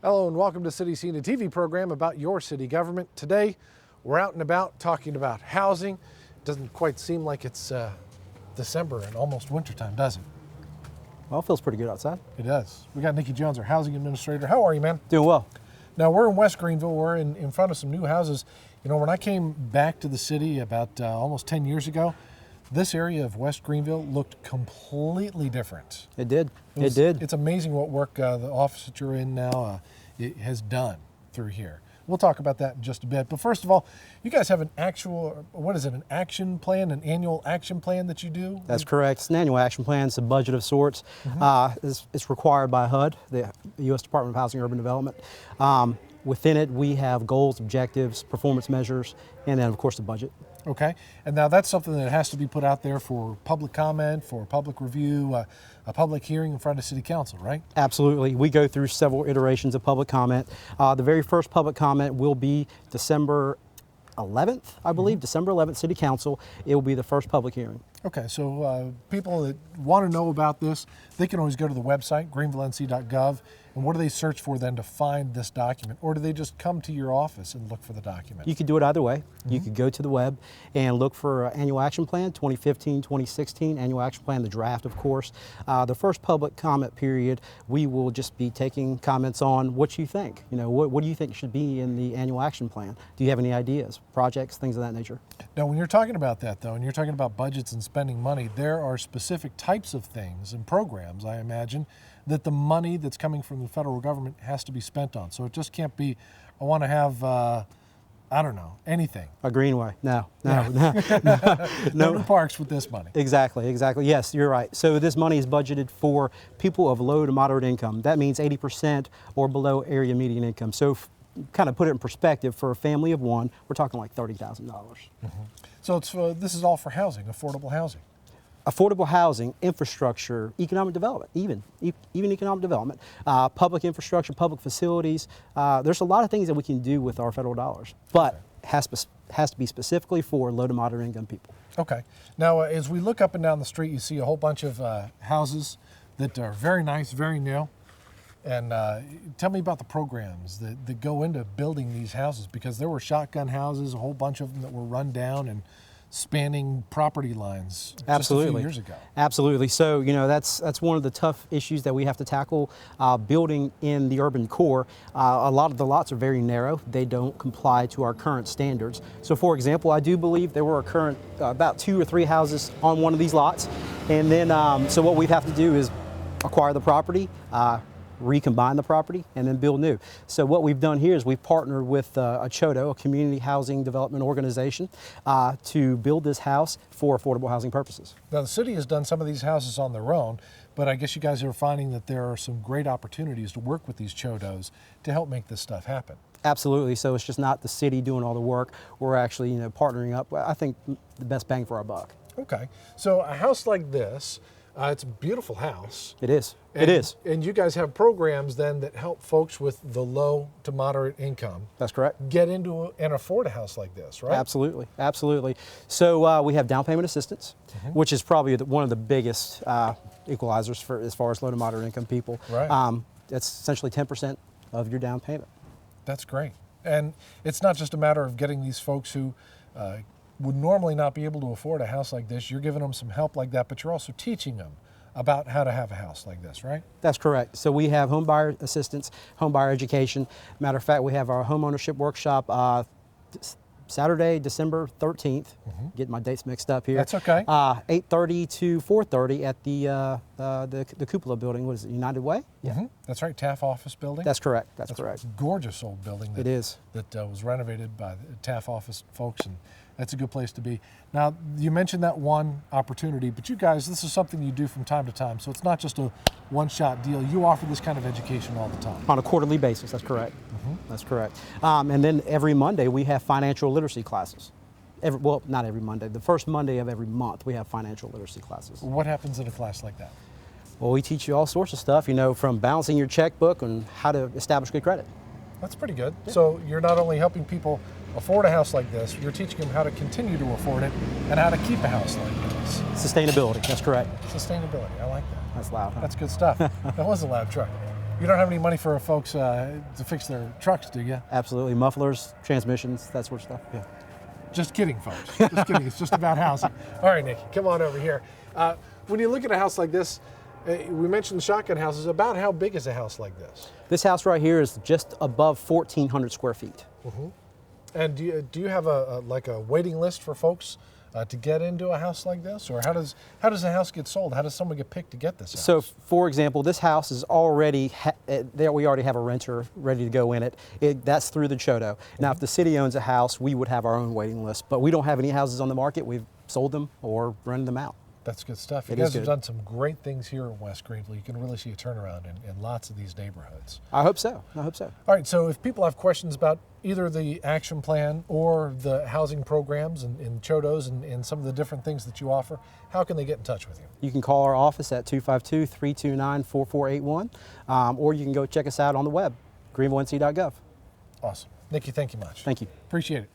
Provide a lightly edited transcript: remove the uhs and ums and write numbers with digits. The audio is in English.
Hello and welcome to City Scene, a TV program about your city government. Today, we're out and about talking about housing. It doesn't quite seem like it's December and almost wintertime, does it? Well, it feels pretty good outside. It does. We got Nikki Jones, our housing administrator. How are you, man? Doing well. Now, we're in West Greenville. We're in front of some new houses. You know, when I came back to the city about almost 10 years ago, this area of West Greenville looked completely different. It did. It did. It's amazing what work the office that you're in now it has done through here. We'll talk about that in just a bit. But first of all, you guys have an actual, what is it, an action plan, an annual action plan that you do? That's correct. It's an annual action plan. It's a budget of sorts. It's required by HUD, the U.S. Department of Housing and Urban Development. Within it, we have goals, objectives, performance measures, and then, of course, the budget. Okay, and now that's something that has to be put out there for public comment, for public review, a public hearing in front of City Council, right? Absolutely. We go through several iterations of public comment. The very first public comment will be December 11th, I believe, December 11th, City Council. It will be the first public hearing. Okay, so people that want to know about this, they can always go to the website, greenvillenc.gov, and what do they search for then to find this document? Or do they just come to your office and look for the document? You could do it either way. You could go to the web and look for Annual Action Plan 2015, 2016, Annual Action Plan, the draft, of course. The first public comment period, we will just be taking comments on what you think. You know, what do you think should be in the Annual Action Plan? Do you have any ideas, projects, things of that nature? Now, when you're talking about that, though, and you're talking about budgets and spending money, there are specific types of things and programs, I imagine, that the money that's coming from the federal government has to be spent on. So it just can't be, I want to have, I don't know, anything. A greenway. No. No parks with this money. Exactly. Yes, you're right. So this money is budgeted for people of low to moderate income. That means 80% or below area median income. So kind of put it in perspective, for a family of one, we're talking like $30,000. So it's this is all for housing, affordable housing. Affordable housing, infrastructure, economic development, even economic development, public infrastructure, public facilities. There's a lot of things that we can do with our federal dollars, but has to be specifically for low to moderate income people. Okay. Now, as we look up and down the street, you see a whole bunch of houses that are very nice, very new. And tell me about the programs that go into building these houses, because there were shotgun houses, a whole bunch of them that were run down and spanning property lines just a few years ago. Absolutely. So, you know, that's one of the tough issues that we have to tackle building in the urban core. A lot of the lots are very narrow. They don't comply to our current standards. So, for example, I do believe there were about 2 or 3 houses on one of these lots. And then, so what we'd have to do is acquire the property, recombine the property, and then build new. So what we've done here is we've partnered with a CHODO, a community housing development organization, to build this house for affordable housing purposes. Now, the city has done some of these houses on their own, but I guess you guys are finding that there are some great opportunities to work with these CHODOs to help make this stuff happen. Absolutely. So it's just not the city doing all the work. We're actually, partnering up. I think the best bang for our buck. Okay. So a house like this, it's a beautiful house. It is. And you guys have programs then that help folks with the low to moderate income. That's correct. Get into and afford a house like this, right? Absolutely. So we have down payment assistance, which is probably one of the biggest equalizers for as far as low to moderate income people. Right. That's essentially 10% of your down payment. That's great. And it's not just a matter of getting these folks who would normally not be able to afford a house like this. You're giving them some help like that, but you're also teaching them about how to have a house like this, right? That's correct. So we have home buyer assistance, home buyer education. Matter of fact, we have our home ownership workshop Saturday, December 13th. Getting my dates mixed up here. That's okay. 8:30 to 4:30 at the Cupola building. What is it, United Way? Yeah. That's right, Taft office building. That's correct. That's correct. Gorgeous old building. It is. That was renovated by the Taft office folks, and that's a good place to be. Now, you mentioned that one opportunity, but you guys, this is something you do from time to time, so it's not just a one-shot deal. You offer this kind of education all the time. On a quarterly basis, that's correct. That's correct. And then every Monday we have financial literacy classes. Well, not every Monday. The first Monday of every month we have financial literacy classes. What happens in a class like that? Well, we teach you all sorts of stuff, from balancing your checkbook and how to establish good credit. That's pretty good. Yeah. So you're not only helping people afford a house like this, you're teaching them how to continue to afford it and how to keep a house like this. Sustainability, that's correct. Sustainability, I like that. That's loud, huh? That's good stuff. That was a loud truck. You don't have any money for folks to fix their trucks, do you? Absolutely. Mufflers, transmissions, that sort of stuff. Yeah. Just kidding, folks. Just kidding. It's just about housing. All right, Nikki, come on over here. When you look at a house like this, we mentioned the shotgun houses. About how big is a house like this? This house right here is just above 1,400 square feet. And do you have a waiting list for folks to get into a house like this, or how does a house get sold? How does someone get picked to get this house? So, for example, this house is already there. We already have a renter ready to go in it. That's through the Chodo. Now, if the city owns a house, we would have our own waiting list, but we don't have any houses on the market. We've sold them or rented them out. That's good stuff. You It guys is have good. done some great things here in West Greenville. You can really see a turnaround in lots of these neighborhoods. I hope so. I hope so. All right, so if people have questions about either the action plan or the housing programs and Chodos and some of the different things that you offer, how can they get in touch with you? You can call our office at 252-329-4481, or you can go check us out on the web, greenvillenc.gov. Awesome. Nikki, thank you much. Thank you. Appreciate it.